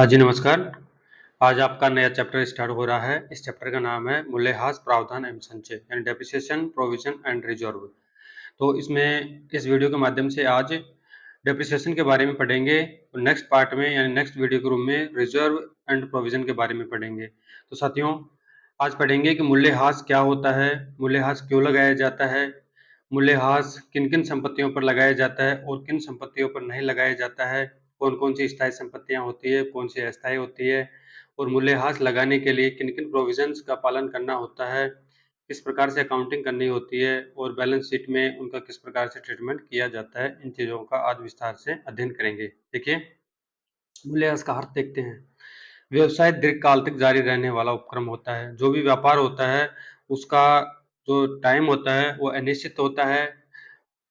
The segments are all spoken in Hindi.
हाँ जी, नमस्कार। आज आपका नया चैप्टर स्टार्ट हो रहा है। इस चैप्टर का नाम है मूल्यह्रास, प्रावधान एवं संचय यानी डेप्रिसिएशन, प्रोविज़न एंड रिज़र्व। तो इसमें इस वीडियो के माध्यम से आज डेप्रिसिएशन के बारे में पढ़ेंगे और नेक्स्ट पार्ट में यानी नेक्स्ट वीडियो के रूप में रिज़र्व एंड प्रोविज़न के बारे में पढ़ेंगे। तो साथियों, आज पढ़ेंगे कि मूल्यह्रास क्या होता है, मूल्यह्रास क्यों लगाया जाता है, मूल्यह्रास किन-किन संपत्तियों पर लगाया जाता है और किन संपत्तियों पर नहीं लगाया जाता है, कौन-कौन सी स्थायी संपत्तियाँ होती है, कौन सी अस्थायी होती है और मूल्यह्रास लगाने के लिए किन-किन प्रोविज़न्स का पालन करना होता है, किस प्रकार से अकाउंटिंग करनी होती है और बैलेंस शीट में उनका किस प्रकार से ट्रीटमेंट किया जाता है, इन चीज़ों का आज विस्तार से अध्ययन करेंगे। देखिए, मूल्यह्रास का अर्थ देखते हैं। व्यवसाय दीर्घकाल तक जारी रहने वाला उपक्रम होता है। जो भी व्यापार होता है, उसका जो टाइम होता है, वो अनिश्चित होता है।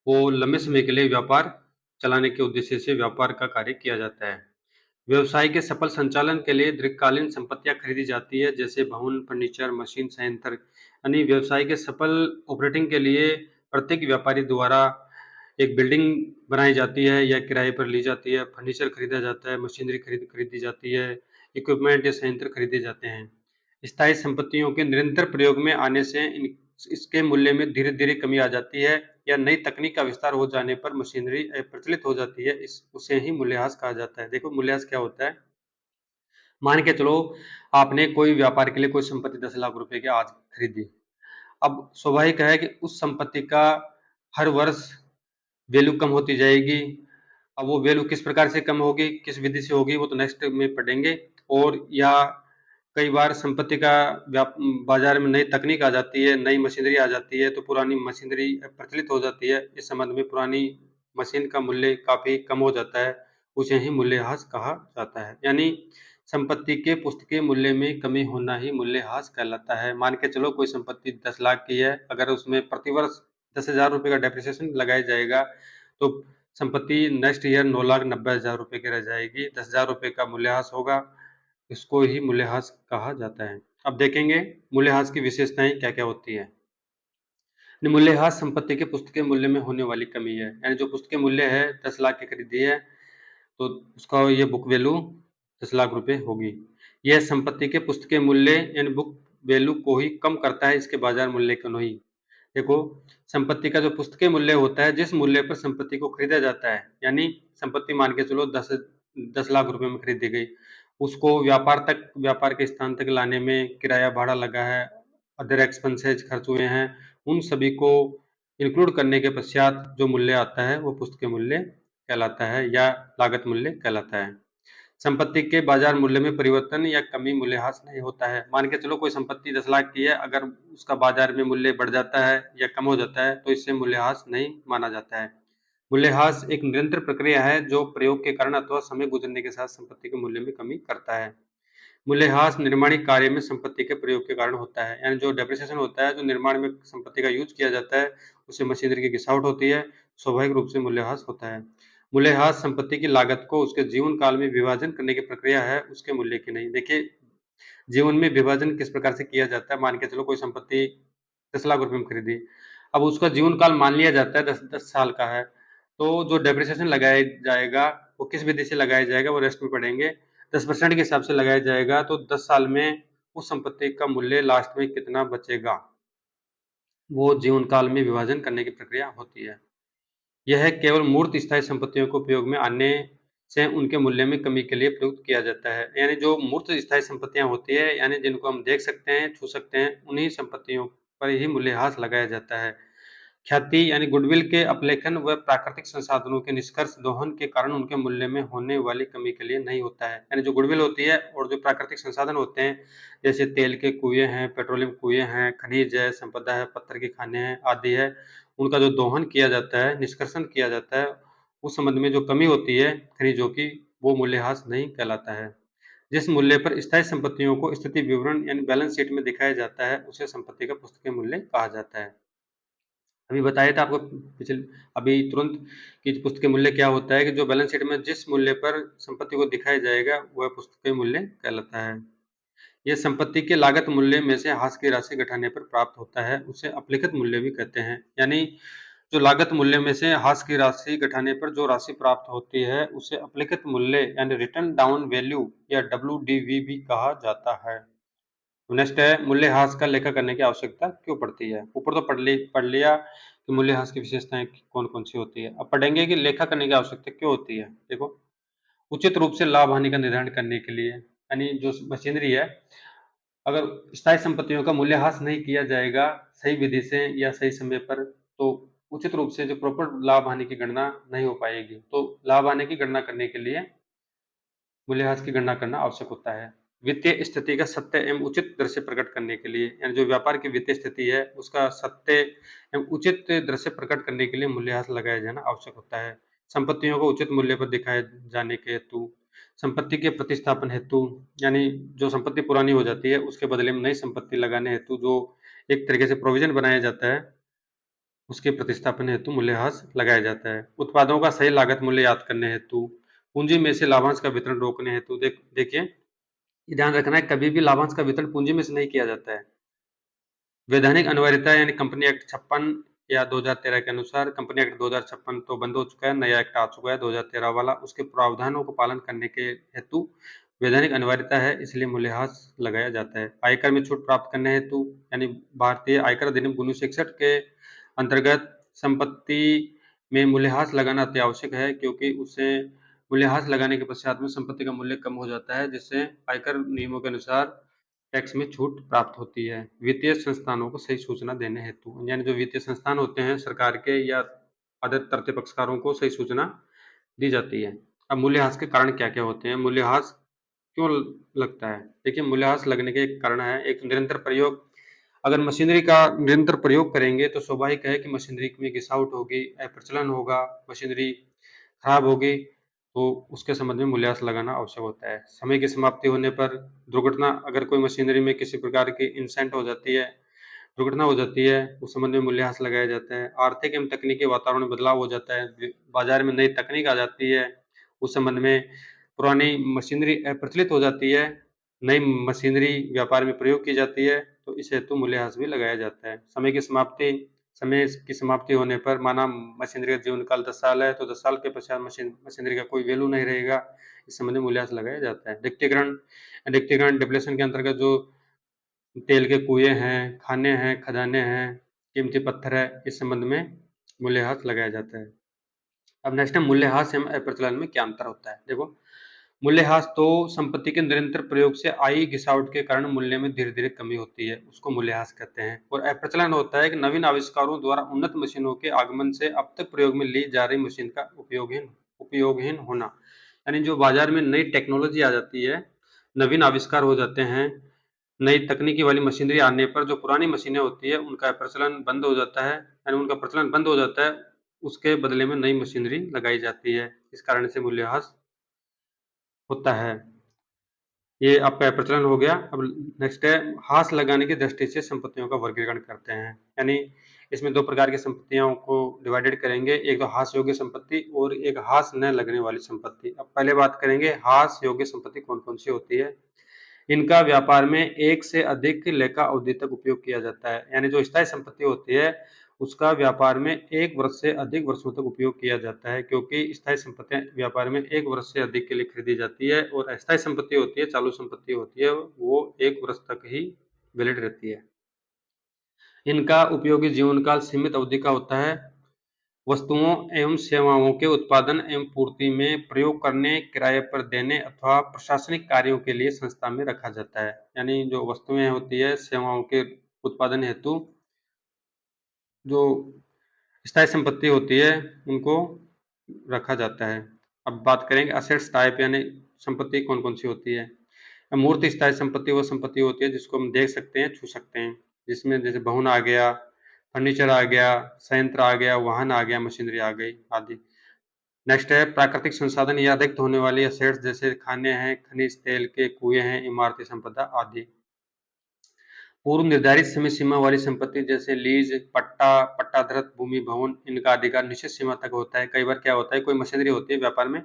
वो लंबे समय के लिए व्यापार चलाने के उद्देश्य से व्यापार का कार्य किया जाता है। व्यवसाय के सफल संचालन के लिए दीर्घकालीन संपत्तियां खरीदी जाती है, जैसे भवन, फर्नीचर, मशीन, संयंत्र। यानी व्यवसाय के सफल ऑपरेटिंग के लिए प्रत्येक व्यापारी द्वारा एक बिल्डिंग बनाई जाती है या किराए पर ली जाती है, फर्नीचर खरीदा जाता है, मशीनरी खरीदी जाती है, इक्विपमेंट या संयंत्र खरीदे जाते हैं। स्थायी संपत्तियों के निरंतर प्रयोग में आने से इसके मूल्य में धीरे धीरे कमी आ जाती है या नई तकनीक का विस्तार हो जाने पर मशीनरी प्रचलित हो जाती है, इस उसे ही मूल्यह्रास कहा जाता है। देखो, मूल्यह्रास क्या होता है। मान के चलो, आपने कोई व्यापार के लिए कोई संपत्ति 10 लाख रुपए की आज खरीदी। अब स्वाभाविक है कि उस संपत्ति का हर वर्ष वैल्यू कम होती जाएगी। अब वो वैल्यू किस प्रकार से कम होगी, किस विधि से होगी, वो तो नेक्स्ट में पढ़ेंगे। और या कई बार संपत्ति का बाजार में नई तकनीक आ जाती है, नई मशीनरी आ जाती है, तो पुरानी मशीनरी प्रचलित हो जाती है। इस संबंध में पुरानी मशीन का मूल्य काफी कम हो जाता है, उसे ही मूल्यह्रास कहा जाता है। यानी संपत्ति के पुस्तकीय मूल्य में कमी होना ही मूल्यह्रास कहलाता है। मान के चलो, कोई संपत्ति 10 लाख की है, अगर उसमें प्रतिवर्ष 10,000 रुपए का डेप्रिसिएशन लगाया जाएगा, तो संपत्ति नेक्स्ट ईयर 9,90,000 रुपए की रह जाएगी। 10,000 रुपए का मूल्यह्रास होगा, इसको ही मूल्यह्रास कहा जाता है। अब देखेंगे मूल्यह्रास की विशेषताएं क्या-क्या होती है। मूल्यह्रास संपत्ति के पुस्तकीय मूल्य में होने वाली कमी है। यानी जो पुस्तकीय मूल्य है 10 लाख की खरीदी है, तो उसका ये बुक वैल्यू 10 लाख रुपए होगी। यह संपत्ति के पुस्तकीय मूल्य यानी बुक वैल्यू को ही कम करता है, इसके बाजार मूल्य को नहीं। देखो, संपत्ति का जो पुस्तकीय मूल्य होता है, जिस मूल्य पर संपत्ति को खरीदा जाता है, यानी संपत्ति मान के चलो 10 लाख रुपए में खरीदी गई, उसको व्यापार के स्थान तक लाने में किराया भाड़ा लगा है, अदर एक्सपेंसेज खर्च हुए हैं, उन सभी को इंक्लूड करने के पश्चात जो मूल्य आता है, वो पुस्तकीय मूल्य कहलाता है या लागत मूल्य कहलाता है। संपत्ति के बाजार मूल्य में परिवर्तन या कमी मूल्यह्रास नहीं होता है। मान के चलो, कोई संपत्ति 10 लाख की है, अगर उसका बाजार में मूल्य बढ़ जाता है या कम हो जाता है, तो इससे मूल्यह्रास नहीं माना जाता है। मूल्यह्रास एक निरंतर प्रक्रिया है जो प्रयोग के कारण अथवा समय गुजरने के साथ संपत्ति के मूल्य में कमी करता है। मूल्यह्रास निर्माणी कार्य में संपत्ति के प्रयोग के कारण होता है। यानी जो डेप्रिसिएशन होता है, जो निर्माण में संपत्ति का यूज किया जाता है, उससे मशीनरी की घिसावट होती है, स्वाभाविक रूप से मूल्यह्रास होता है। मूल्यह्रास संपत्ति की लागत को उसके जीवन काल में विभाजन करने की प्रक्रिया है, उसके मूल्य की नहीं। देखिए, जीवन में विभाजन किस प्रकार से किया जाता है। मान के चलो, कोई संपत्ति 10 लाख रुपए में खरीदी, अब उसका जीवन काल मान लिया जाता है 10 साल का है, तो जो डेप्रिसिएशन लगाया जाएगा, वो किस विधि से लगाया जाएगा, वो रेस्ट में पढ़ेंगे। 10% के हिसाब से लगाया जाएगा, तो 10 साल में उस संपत्ति का मूल्य लास्ट में कितना बचेगा, वो जीवन काल में विभाजन करने की प्रक्रिया होती है। यह केवल मूर्त स्थायी संपत्तियों को उपयोग में आने से उनके मूल्य में कमी के लिए प्रयुक्त किया जाता है। यानी जो मूर्त स्थायी संपत्तियां होती है, यानी जिनको हम देख सकते हैं, छू सकते हैं, उन्हीं संपत्तियों पर ही मूल्यह्रास लगाया जाता है। ख्याति यानी गुडविल के अपलेखन व प्राकृतिक संसाधनों के निष्कर्ष दोहन के कारण उनके मूल्य में होने वाली कमी के लिए नहीं होता है। यानी जो गुडविल होती है और जो प्राकृतिक संसाधन होते हैं, जैसे तेल के कुएं हैं, पेट्रोलियम कुएं हैं, खनिज है, संपदा है, पत्थर की खानें हैं आदि है, उनका जो दोहन किया जाता है, निष्कर्षण किया जाता है, उस संबंध में जो कमी होती है खनिजों की, वो मूल्यह्रास नहीं कहलाता है। जिस मूल्य पर स्थायी संपत्तियों को स्थिति विवरण यानी बैलेंस शीट में दिखाया जाता है, उसे संपत्ति का पुस्तकीय मूल्य कहा जाता है। अभी बताया था आपको पिछले अभी तुरंत कि पुस्तक के मूल्य क्या होता है, कि जो बैलेंस शीट में जिस मूल्य पर संपत्ति को दिखाया जाएगा, वह पुस्तक के मूल्य कहलाता है। यह संपत्ति के लागत मूल्य में से हाथ की राशि घटाने पर प्राप्त होता है, उसे अपलिखित मूल्य भी कहते हैं। यानी जो लागत मूल्य में से हाश की राशि घटाने पर जो राशि प्राप्त होती है उसे अपलिखित मूल्य यानी रिटर्न डाउन वैल्यू या WDV भी कहा जाता है। नेक्स्ट है, मूल्यह्रास का लेखा करने की आवश्यकता क्यों पड़ती है। ऊपर तो पढ़ लिया कि मूल्यह्रास की विशेषताएं कौन कौन सी होती है। अब पढ़ेंगे कि लेखा करने की आवश्यकता क्यों होती है। देखो, उचित रूप से लाभ हानि का निर्धारण करने के लिए, यानी जो मशीनरी है, अगर स्थायी संपत्तियों का मूल्यह्रास नहीं किया जाएगा सही विधि से या सही समय पर, तो उचित रूप से जो प्रॉपर लाभ हानि की गणना नहीं हो पाएगी। तो लाभ हानि की गणना करने के लिए मूल्यह्रास की गणना करना आवश्यक होता है। वित्तीय स्थिति का सत्य एवं उचित दर से प्रकट करने के लिए, यानी जो व्यापार की वित्तीय स्थिति है उसका सत्य एवं उचित दर से प्रकट करने के लिए मूल्यह्रास लगाया जाना आवश्यक होता है। संपत्तियों को उचित मूल्य पर दिखाए जाने के हेतु, संपत्ति के प्रतिस्थापन हेतु, यानी जो संपत्ति पुरानी हो जाती है उसके बदले में नई संपत्ति लगाने हेतु जो एक तरीके से प्रोविजन बनाया जाता है, उसके प्रतिस्थापन हेतु मूल्यह्रास लगाया जाता है। उत्पादों का सही लागत मूल्य याद करने हेतु, पूंजी में से लाभांश का वितरण रोकने हेतु, देखिए ध्यान रखना है, कभी भी लाभांश का वितरण पूंजी में से नहीं किया जाता है। वैधानिक अनिवार्यता यानी कंपनी एक्ट 56 या 2013 के अनुसार, कंपनी एक्ट 2056 तो बंद हो चुका है, नया एक्ट आ चुका है 2013 वाला, उसके प्रावधानों को पालन करने के हेतु वैधानिक अनिवार्यता है, इसलिए मूल्यह्रास लगाया जाता है। आयकर में छूट प्राप्त करने हेतु, यानी भारतीय आयकर अधिनियम 1961 के अंतर्गत संपत्ति में मूल्यह्रास लगाना अति आवश्यक है, क्योंकि उससे मूल्यह्रास लगाने के पश्चात में संपत्ति का मूल्य कम हो जाता है, जिससे आयकर नियमों के अनुसार टैक्स में छूट प्राप्त होती है। वित्तीय संस्थानों को सही सूचना देने हेतु, यानी जो वित्तीय संस्थान होते हैं सरकार के या अदर तृतीय पक्षकारों को सही सूचना दी जाती है। अब मूल्यह्रास के कारण क्या क्या होते हैं, मूल्यह्रास क्यों लगता है। देखिए, मूल्यह्रास लगने के एक कारण है, एक निरंतर प्रयोग। अगर मशीनरी का निरंतर प्रयोग करेंगे तो स्वाभाविक है कि मशीनरी में घिसावट होगी, अप्रचलन होगा, मशीनरी खराब होगी, तो उसके संबंध में मूल्यह्रास लगाना आवश्यक होता है। समय की समाप्ति होने पर दुर्घटना, अगर कोई मशीनरी में किसी प्रकार की इंसिडेंट हो जाती है, दुर्घटना हो जाती है, उस संबंध में मूल्यह्रास लगाया जाता है। आर्थिक एवं तकनीकी वातावरण में बदलाव हो जाता है, बाजार में नई तकनीक आ जाती है, उस संबंध में पुरानी मशीनरी अप्रचलित हो जाती है, नई मशीनरी व्यापार में प्रयोग की जाती है, तो इस हेतु मूल्यह्रास भी लगाया जाता है। समय की समाप्ति होने पर, माना मशीनरी का जीवन काल 10 साल है, तो 10 साल के पश्चात मशीनरी का कोई वैल्यू नहीं रहेगा, इस संबंध में मूल्यह्रास लगाया जाता है। रिक्तीकरण डिप्लेशन के अंतर्गत जो तेल के कुएं हैं, खाने हैं, खदानें हैं, कीमती पत्थर है, इस संबंध में मूल्यह्रास लगाया जाता है। अब नेक्स्ट है, मूल्यह्रास एवं अप्रचलन में क्या अंतर होता है। देखो, मूल्यह्रास तो संपत्ति के निरंतर प्रयोग से आई गिरावट के कारण मूल्य में धीरे धीरे कमी होती है, उसको मूल्यह्रास कहते हैं। और अप्रचलन होता है कि नवीन आविष्कारों द्वारा उन्नत मशीनों के आगमन से अब तक प्रयोग में ली जा रही मशीन का उपयोगहीन होना, यानी जो बाजार में नई टेक्नोलॉजी आ जाती है, नवीन आविष्कार हो जाते हैं, नई तकनीकी वाली मशीनरी आने पर जो पुरानी मशीनें होती है उनका प्रचलन बंद हो जाता है, यानी उनका प्रचलन बंद हो जाता है, उसके बदले में नई मशीनरी लगाई जाती है, इस कारण से मूल्यह्रास होता है। ये आपका प्रचलन हो गया। अब नेक्स्ट है, हाश लगाने की दृष्टि से संपत्तियों का वर्गीकरण करते हैं, यानी इसमें दो प्रकार की संपत्तियों को डिवाइडेड करेंगे, एक तो हाश योग्य संपत्ति और एक हाश न लगने वाली संपत्ति। अब पहले बात करेंगे हाश योग्य संपत्ति कौन कौन सी होती है। इनका व्यापार में एक से अधिक लेखा अवधि तक उपयोग किया जाता है, यानी जो स्थायी संपत्ति होती है उसका व्यापार में 1 वर्ष से अधिक वर्षों तक उपयोग किया जाता है, क्योंकि स्थायी संपत्तियां व्यापार में 1 वर्ष से अधिक के लिए खरीदी जाती है, और अस्थायी संपत्ति होती है, चालू संपत्ति होती है, वो 1 वर्ष तक ही वैलिड रहती है। इनका उपयोगी जीवन काल सीमित अवधि का होता है। वस्तुओं एवं सेवाओं के उत्पादन एवं पूर्ति में प्रयोग करने, किराए पर देने अथवा प्रशासनिक कार्यों के लिए संस्था में रखा जाता है, यानी जो वस्तुएं होती है सेवाओं के उत्पादन हेतु जो स्थायी संपत्ति होती है उनको रखा जाता है। अब बात करेंगे असेट्स टाइप, यानी संपत्ति कौन कौन सी होती है। अमूर्त स्थायी संपत्ति वो संपत्ति होती है जिसको हम देख सकते हैं, छू सकते हैं, जिसमें जैसे भवन आ गया, फर्नीचर आ गया, संयंत्र आ गया, वाहन आ गया, मशीनरी आ गई आदि। नेक्स्ट है प्राकृतिक संसाधन या रिक्त होने वाली असेट्स, जैसे खाने हैं, खनिज तेल के कुएं हैं, इमारती संपदा आदि। पूर्व निर्धारित समय सीमा वाली संपत्ति जैसे लीज, पट्टा, पट्टाधृत भूमि, भवन, इनका अधिकार निश्चित सीमा तक होता है। कई बार क्या होता है, कोई मशीनरी होती है व्यापार में,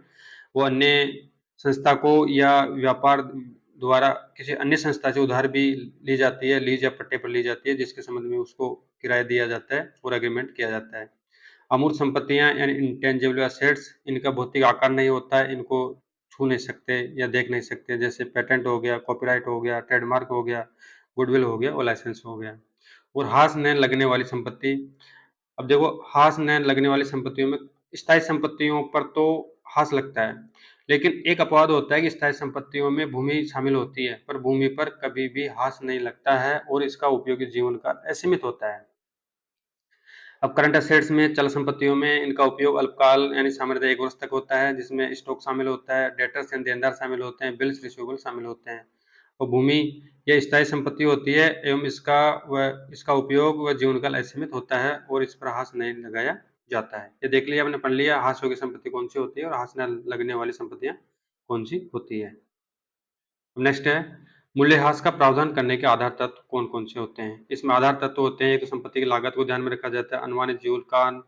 वो अन्य संस्था को या व्यापार द्वारा किसी अन्य संस्था से उधार भी ली जाती है, लीज या पट्टे पर ली जाती है, जिसके संबंध में उसको किराया दिया जाता है और एग्रीमेंट किया जाता है। अमूर्त संपत्तियां यानी इंटेंजिबल एसेट्स, इनका भौतिक आकार नहीं होता है, इनको छू नहीं सकते या देख नहीं सकते, जैसे पेटेंट हो गया, कॉपीराइट हो गया, ट्रेडमार्क हो गया, गुडविल हो गया और लाइसेंस हो गया। और हाथ न लगने वाली संपत्ति, अब देखो हाथ न लगने वाली संपत्तियों में स्थायी संपत्तियों पर तो हाथ लगता है, लेकिन एक अपवाद होता है कि स्थायी संपत्तियों में भूमि शामिल होती है, पर भूमि पर कभी भी हाथ नहीं लगता है और इसका उपयोगी जीवन काल असीमित होता है। अब करंट असेट्स में चल संपत्तियों में इनका उपयोग अल्पकाल यानी सामान्यतः 1 वर्ष तक होता है, जिसमें स्टॉक शामिल होता है, डेटर्स यानी देनदार शामिल होते हैं, बिल्स रिसीवेबल शामिल होते हैं। और भूमि यह स्थायी संपत्ति होती है एवं इसका उपयोग व जीवनकाल असीमित होता है और इस पर हाथ नहीं लगाया जाता है। ये देख लिया, आपने पढ़ लिया हाथ योग्य संपत्ति कौन सी होती है और हाथ न लगने वाली संपत्तियां कौन सी होती है। नेक्स्ट है मूल्यह्रास का प्रावधान करने के आधार तत्व कौन-कौन से होते हैं? इसमें आधार तत्व होते हैं, एक तो संपत्ति की लागत को ध्यान में रखा जाता है, अनुमानित जीवनकाल,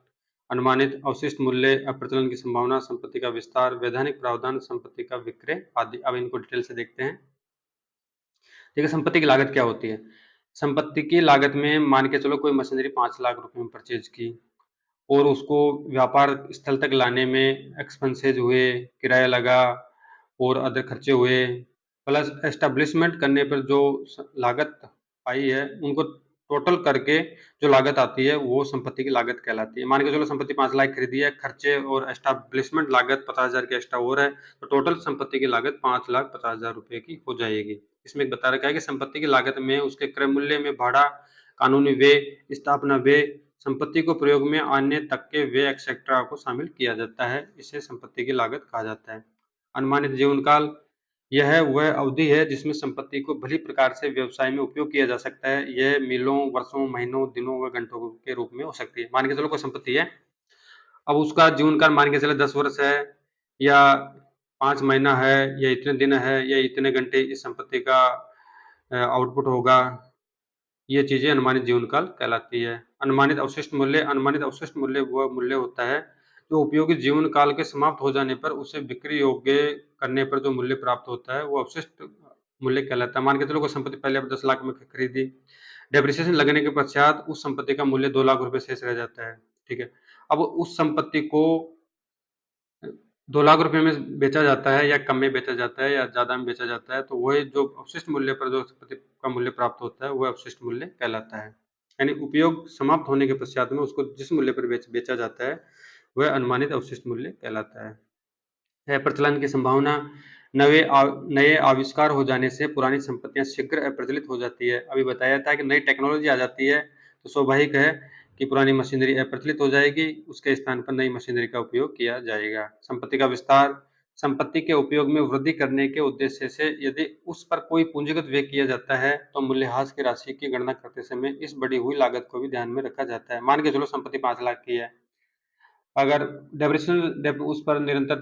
अनुमानित अवशिष्ट मूल्य, अप्रचलन की संभावना, संपत्ति का विस्तार, वैधानिक प्रावधान, संपत्ति का विक्रय आदि। अब इनको डिटेल से देखते हैं। देखिए संपत्ति की लागत क्या होती है? संपत्ति की लागत में मान के चलो कोई मशीनरी 5 लाख रुपए में परचेज की और उसको व्यापार स्थल तक लाने में एक्सपेंसेस हुए, किराया लगा और अदर खर्चे हुए, प्लस एस्टेब्लिशमेंट करने पर जो लागत आई है, उनको टोटल करके जो लागत आती है वो संपत्ति की लागत कहलाती है। मान के चलो संपत्ति 5 लाख खरीदी है, खर्चे और एस्टेब्लिशमेंट लागत 50,000 की एक्स्ट्रा और है, तो टोटल संपत्ति की लागत 5,50,000 रुपए की हो जाएगी। इसमें एक बता रखा है कि संपत्ति की लागत में उसके क्रय मूल्य में भाड़ा, कानूनी व्यय, स्थापना व्यय, संपत्ति को प्रयोग में आने तक के व्यय एक्सेट्रा को शामिल किया जाता है। इसे संपत्ति की लागत कहा जाता है। अनुमानित जीवनकाल, यह वह अवधि है जिसमें संपत्ति को भली प्रकार से व्यवसाय में उपयोग किया जा सकता है। यह मीलों, वर्षों, महीनों, दिनों व घंटों के रूप में हो सकती है। मान के चलो कोई संपत्ति है, अब उसका जीवनकाल मान के चलो 10 वर्ष है या 5 महीना है या इतने दिन है या इतने घंटे इस संपत्ति का आउटपुट होगा, ये चीजें अनुमानित जीवनकाल कहलाती है। अनुमानित अवशिष्ट मूल्य वह मूल्य होता है जो उपयोगी जीवन काल के समाप्त हो जाने पर उसे बिक्री योग्य करने पर जो मूल्य प्राप्त होता है वो अवशिष्ट मूल्य कहलाता है। मान के चलो कोई संपत्ति पहले आप 10 लाख में खरीदी, डेप्रिसिएशन लगने के पश्चात उस संपत्ति का मूल्य 2 लाख रुपए शेष रह जाता है, ठीक है। अब उस संपत्ति को 2 लाख रुपए में बेचा जाता है या कम में बेचा जाता है या ज़्यादा में बेचा जाता है, तो वही जो अवशिष्ट मूल्य पर जो संपत्ति का मूल्य प्राप्त होता है, वह अवशिष्ट मूल्य कहलाता है। यानी उपयोग समाप्त होने के पश्चात में उसको जिस मूल्य पर बेचा जाता है, वह अनुमानित अवशिष्ट मूल्य कहलाता है। प्रचलन की संभावना, नए आविष्कार हो जाने से पुरानी संपत्तियां शीघ्र अप्रचलित हो जाती है। अभी बताया था कि नई टेक्नोलॉजी आ जाती है, तो स्वाभाविक है कि पुरानी मशीनरी अप्रचलित हो जाएगी, उसके स्थान पर नई मशीनरी का उपयोग किया जाएगा। संपत्ति का विस्तार, संपत्ति के उपयोग में वृद्धि करने के उद्देश्य से यदि उस पर कोई पूंजीगत व्यय किया जाता है, तो मूल्यह्रास की राशि की गणना करते समय इस बढ़ी हुई लागत को भी ध्यान में रखा जाता है। मान के चलो संपत्ति 5 लाख की है, अगर उस पर निरंतर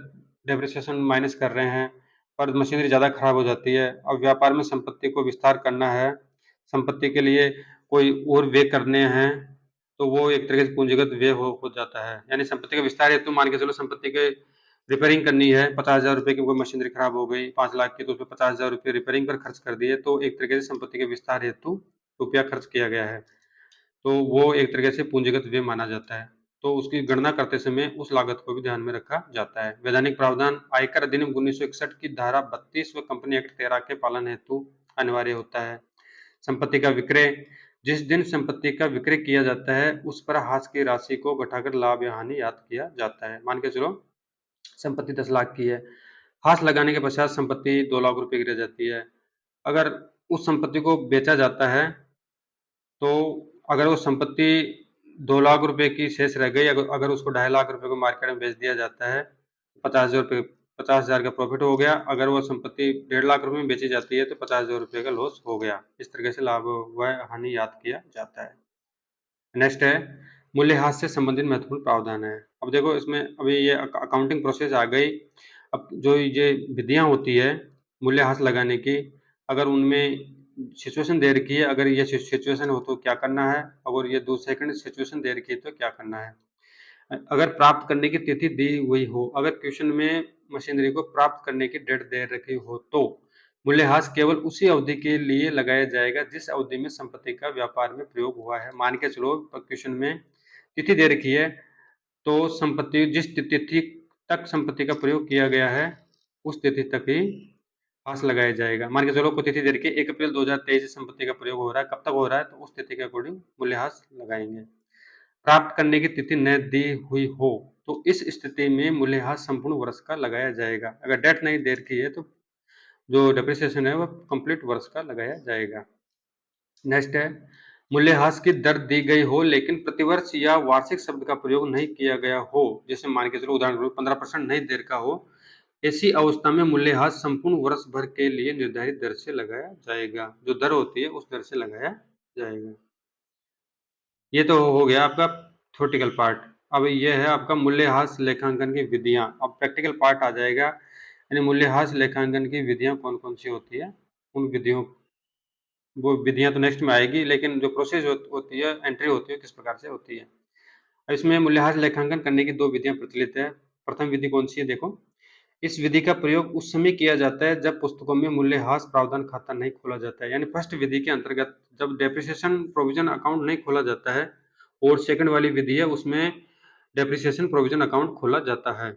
डेप्रिसिएशन माइनस कर रहे हैं, पर मशीनरी ज़्यादा खराब हो जाती है। अब व्यापार में संपत्ति को विस्तार करना है, संपत्ति के लिए कोई और व्यय करने हैं, तो वो एक तरह से पूंजीगत व्यय हो जाता है। यानी संपत्ति का विस्तार हेतु मान के चलो संपत्ति के रिपेयरिंग करनी है, 50,000 रुपए की कोई मशीनरी खराब हो गई, 5 लाख की, तो उसमें 50,000 रुपए रिपेयरिंग पर खर्च कर दिए, तो एक तरीके से संपत्ति के विस्तार हेतु रुपया खर्च किया गया है। तो वो एक तरीके से पूंजीगत व्यय माना जाता है। तो उसकी गणना करते समय उस लागत को भी ध्यान में रखा जाता है। वैधानिक प्रावधान, आयकर अधिनियम 1961 की धारा 32 व कंपनी एक्ट 13 के पालन हेतु अनिवार्य होता है। संपत्ति का विक्रय, जिस दिन संपत्ति का विक्रय किया जाता है, उस पर हाथ की राशि को घटाकर लाभ या हानि याद किया जाता है। मान के चलो संपत्ति 10 लाख की है, हाथ लगाने के पश्चात संपत्ति 2 लाख रुपए की रह जाती है। अगर उस संपत्ति को बेचा जाता है, तो अगर वो संपत्ति 2 लाख रुपए की शेष रह गई, अगर उसको 2.5 लाख रुपए को मार्केट में बेच दिया जाता है, 50,000 का प्रॉफिट हो गया। अगर वो संपत्ति 1.5 लाख रुपए में बेची जाती है, तो 50,000 रुपए का लॉस हो गया। इस तरीके से लाभ व हानि याद किया जाता है। नेक्स्ट है मूल्यह्रास से संबंधित महत्वपूर्ण प्रावधान है। अब देखो इसमें अभी ये अकाउंटिंग प्रोसेस आ गई। अब जो ये विधियां होती है मूल्यह्रास लगाने की, अगर उनमें सिचुएशन दे रखी है, अगर ये सिचुएशन हो तो क्या करना है, अगर ये सेकंड सिचुएशन दे रखी है तो क्या करना है। अगर प्राप्त करने की तिथि दी हुई हो, अगर क्वेश्चन में मशीनरी को प्राप्त करने की डेट दे रखी हो, तो मूल्यह्रास केवल उसी अवधि के लिए लगाया जाएगा जिस अवधि में संपत्ति का व्यापार में प्रयोग हुआ है। मान के चलो क्वेश्चन में तिथि दे रखी है, तो संपत्ति जिस तिथि तक संपत्ति का प्रयोग किया गया है उस तिथि तक ही ह्रास लगाया जाएगा। मान के चलो कोई तिथि दे रखी है 1 अप्रैल 2023 से संपत्ति का प्रयोग हो रहा है, कब तक हो रहा है तो उस तिथि के अकॉर्डिंग मूल्यह्रास लगाएंगे। प्राप्त करने की तिथि न दी हुई हो तो इस स्थिति में मूल्यह्रास संपूर्ण वर्ष का लगाया जाएगा। अगर डेट नहीं दे रखी है तो जो डेप्रिसिएशन है वो कंप्लीट वर्ष का लगाया जाएगा। नेक्स्ट है मूल्यह्रास की दर दी गई हो लेकिन प्रतिवर्ष या वार्षिक शब्द का प्रयोग नहीं किया गया हो, जैसे मान के चलो उदाहरण 15% नहीं दे रखा हो, ऐसी अवस्था में मूल्यह्रास संपूर्ण वर्ष भर के लिए निर्धारित दर से लगाया जाएगा। जो दर होती है उस दर से लगाया जाएगा। ये तो हो गया आपका थ्योरेटिकल पार्ट। अब ये है आपका मूल्यह्रास लेखांकन की विधियां। अब प्रैक्टिकल पार्ट आ जाएगा, यानी मूल्यह्रास लेखांकन की विधियां कौन कौन सी होती है, उन विधियों वो विधियां तो नेक्स्ट में आएगी, लेकिन जो प्रोसेस होती है, एंट्री होती है, किस प्रकार से होती है। इसमें मूल्यह्रास लेखांकन करने की 2 विधियां प्रचलित है। प्रथम विधि कौन सी है देखो, इस विधि का प्रयोग उस समय किया जाता है जब पुस्तकों में मूल्यह्रास प्रावधान खाता नहीं खोला जाता है। यानी फर्स्ट विधि के अंतर्गत जब डेप्रिसिएशन प्रोविजन अकाउंट नहीं खोला जाता है, और सेकंड वाली विधि है उसमें डेप्रिसिएशन प्रोविजन अकाउंट खोला जाता है।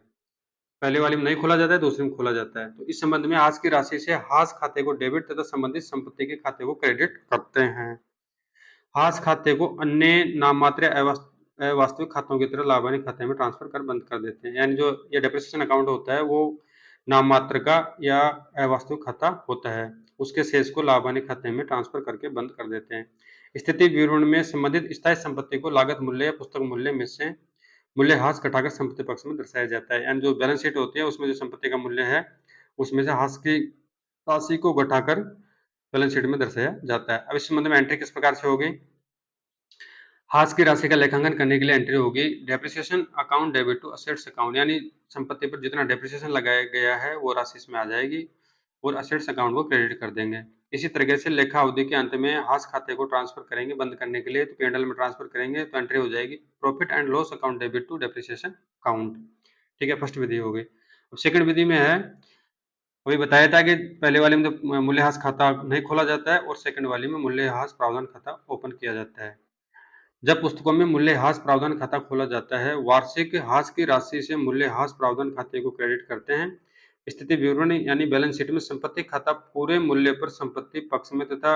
पहले वाली में नहीं खोला जाता है, दूसरे में खोला जाता है। तो इस संबंध में ह्रास की राशि से ह्रास खाते को डेबिट तथा संबंधित संपत्ति के खाते को क्रेडिट करते हैं। ह्रास खाते को अन्य नाममात्र अवास्तविक खातों की तरह लाभानी खाते में ट्रांसफर कर बंद कर देते हैं। यानी जो ये डेप्रिसिएशन अकाउंट होता है वो नाममात्र का या अवास्तविक खाता होता है, उसके शेष को लाभानी खाते में ट्रांसफर करके बंद कर देते हैं। स्थिति विवरण में संबंधित स्थायी संपत्ति को लागत मूल्य या पुस्तक मूल्य में से मूल्यह्रास घटाकर संपत्ति पक्ष में दर्शाया जाता है। यानी जो बैलेंस शीट होती है उसमें जो संपत्ति का मूल्य है उसमें से ह्रास की राशि को घटाकर बैलेंस शीट में दर्शाया जाता है। अब इस संबंध में एंट्री किस प्रकार से होगी, ह्रास की राशि का लेखांकन करने के लिए एंट्री होगी depreciation account debit to assets account, यानी संपत्ति पर जितना डेप्रिसिएशन लगाया गया है वो राशि इसमें आ जाएगी और असेट्स अकाउंट को क्रेडिट कर देंगे। इसी तरीके से लेखा अवधि के अंत में ह्रास खाते को ट्रांसफर करेंगे बंद करने के लिए, तो P&L में ट्रांसफर करेंगे तो एंट्री हो जाएगी profit and loss account debit to depreciation account. ठीक है, फर्स्ट विधि हो गई। अब सेकंड विधि में है, अभी बताया था कि पहले वाले में तो मूल्यह्रास खाता नहीं खोला जाता है और सेकंड वाली में मूल्यह्रास प्रावधान खाता ओपन किया जाता है। जब पुस्तकों में मूल्यह्रास प्रावधान खाता खोला जाता है, वार्षिक ह्रास की राशि से मूल्यह्रास प्रावधान खाते को क्रेडिट करते हैं। स्थिति विवरण यानी बैलेंस शीट में संपत्ति खाता पूरे मूल्य पर संपत्ति पक्ष में तथा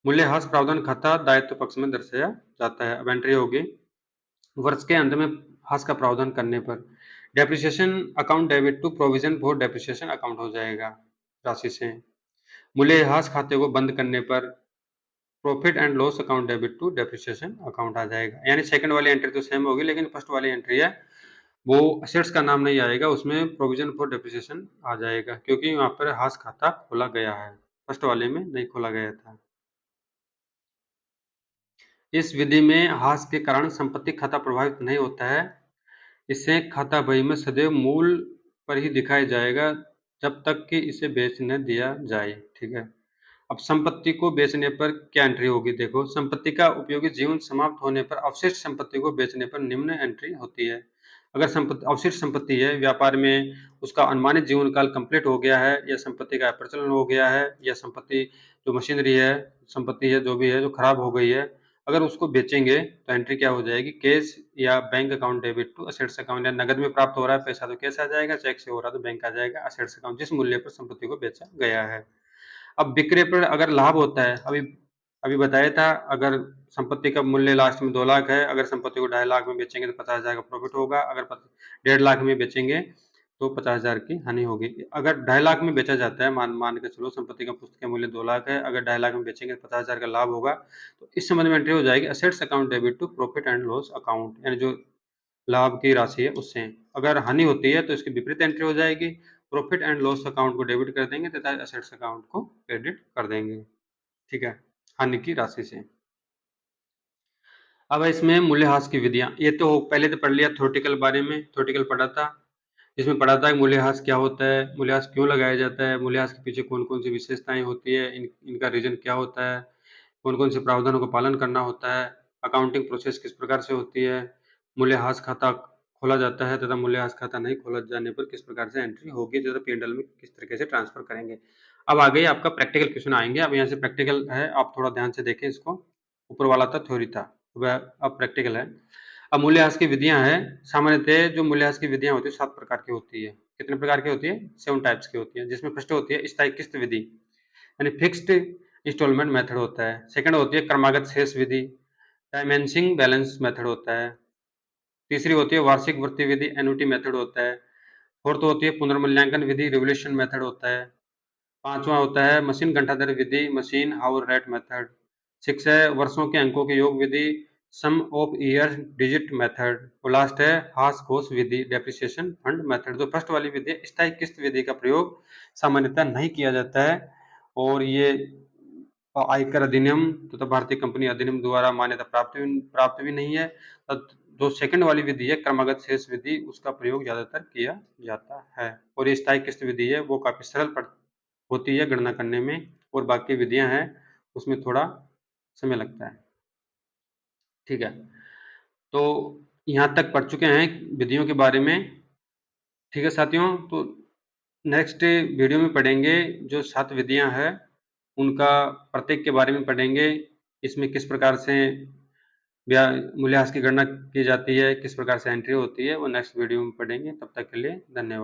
मूल्यह्रास प्रावधान खाता दायित्व पक्ष में दर्शाया जाता है। अब एंट्री होगी वर्ष के अंत में ह्रास का प्रावधान करने पर depreciation account debit to provision for depreciation account हो जाएगा राशि से। मूल्यह्रास खाते को बंद करने पर profit and loss account debit to depreciation account आ जाएगा। यानी सेकंड वाली एंट्री तो सेम होगी, लेकिन फर्स्ट वाली एंट्री है वो असेट्स का नाम नहीं आएगा, उसमें प्रोविजन फॉर डेप्रिसिएशन आ जाएगा क्योंकि वहां पर ह्रास खाता खोला गया है, फर्स्ट वाले में नहीं खोला गया था। इस विधि में ह्रास के कारण संपत्ति खाता प्रभावित नहीं होता है। इससे खाता बही में सदैव मूल पर ही दिखाया जाएगा जब तक कि इसे बेच न दिया जाए। ठीक है, अब संपत्ति को बेचने पर क्या एंट्री होगी देखो, संपत्ति का उपयोगी जीवन समाप्त होने पर अवशिष्ट संपत्ति को बेचने पर निम्न एंट्री होती है। अगर संपत्ति अवशिष्ट संपत्ति है, व्यापार में उसका अनुमानित जीवन काल कंप्लीट हो गया है या संपत्ति का प्रचलन हो गया है या संपत्ति जो मशीनरी है, संपत्ति है जो भी है जो खराब हो गई है, अगर उसको बेचेंगे तो एंट्री क्या हो जाएगी, कैश या bank account debit to assets account. या नगद में प्राप्त हो रहा है पैसा तो कैश आ जाएगा, चेक से हो रहा है तो बैंक आ जाएगा असेट्स अकाउंट, जिस मूल्य पर संपत्ति को बेचा गया है। अब विक्रय पर अगर लाभ होता है, अभी अभी बताया था, अगर संपत्ति का मूल्य लास्ट में 2 लाख है, अगर संपत्ति को 2.5 लाख में बेचेंगे तो 50,000 का प्रॉफिट होगा, अगर 1.5 लाख में बेचेंगे तो 50,000 की हानि होगी। अगर 2.5 लाख में बेचा जाता है, मान के चलो संपत्ति का पुस्तक का मूल्य 2 लाख है, अगर 2.5 लाख में बेचेंगे तो 50,000 का लाभ होगा, तो इस संबंध में एंट्री हो जाएगी assets account debit to profit and loss account, यानी जो लाभ की राशि है उससे। अगर हानि होती है तो इसकी विपरीत एंट्री हो जाएगी, प्रॉफिट एंड लॉस अकाउंट को डेबिट कर देंगे तथा असेट्स अकाउंट को क्रेडिट कर देंगे। ठीक है, हानि की राशि से। अब इसमें मूल्यह्रास की विधियां, ये तो पहले तो पढ़ लिया थ्योरेटिकल बारे में, थ्योरेटिकल पढ़ा था, इसमें पढ़ा था कि मूल्यह्रास क्या होता है, मूल्यह्रास क्यों लगाया जाता है, मूल्यह्रास के पीछे कौन कौन सी विशेषताएं होती है, इनका रीजन क्या होता है, कौन कौन से प्रावधानों का पालन करना होता है, अकाउंटिंग प्रोसेस किस प्रकार से होती है, मूल्यह्रास खाता खोला जाता है तथा मूल्यह्रास खाता नहीं खोला जाने पर किस प्रकार से एंट्री होगी तथा P&L में किस तरीके से ट्रांसफर करेंगे। अब आगे आपका प्रैक्टिकल क्वेश्चन आएंगे। अब यहाँ से प्रैक्टिकल है, आप थोड़ा ध्यान से देखें इसको, ऊपर वाला था थ्योरी था, वह अब प्रैक्टिकल है। अब मूल्यह्रास की विधियां हैं। सामान्यतः जो मूल्यह्रास की विधियां होती है 7 प्रकार की होती है। कितने प्रकार की होती है? 7 टाइप्स की होती है, जिसमें फर्स्ट होती है स्थायी किस्त विधि, यानी फिक्स्ड इंस्टॉलमेंट मेथड होता है। सेकंड होती है क्रमागत शेष विधि, डायमेंशिंग बैलेंस मेथड होता है। तीसरी होती है वार्षिक वृद्धि विधि, एन्युटी मेथड होता है। फोर्थ होती है पुनर्मूल्यांकन विधि, रिवोल्यूशन मेथड होता है। पांचवा होता है मशीन घंटाधर विधि, machine hour rate method. Six है वर्षों के अंकों के योग विधि, sum of year digit method. और लास्ट है हास घोष विधि, डेप्रिसिएशन फंड मेथड। जो फर्स्ट वाली विधि है स्थायी किस्त विधि का प्रयोग सामान्यतः नहीं किया जाता है, और ये आयकर अधिनियम तथा भारतीय कंपनी अधिनियम द्वारा मान्यता प्राप्त भी नहीं है। जो सेकंड वाली विधि है क्रमागत शेष विधि, उसका प्रयोग ज्यादातर किया जाता है। और ये स्थायी किस्त विधि है वो काफी सरल होती है गणना करने में, और बाकी विधियां हैं उसमें थोड़ा समय लगता है। ठीक है, तो यहाँ तक पढ़ चुके हैं विधियों के बारे में। ठीक है साथियों, तो नेक्स्ट वीडियो में पढ़ेंगे जो 7 विधियां हैं उनका प्रत्येक के बारे में पढ़ेंगे। इसमें किस प्रकार से मूल्यह्रास की गणना की जाती है, किस प्रकार से एंट्री होती है, वो नेक्स्ट वीडियो में पढ़ेंगे। तब तक के लिए धन्यवाद।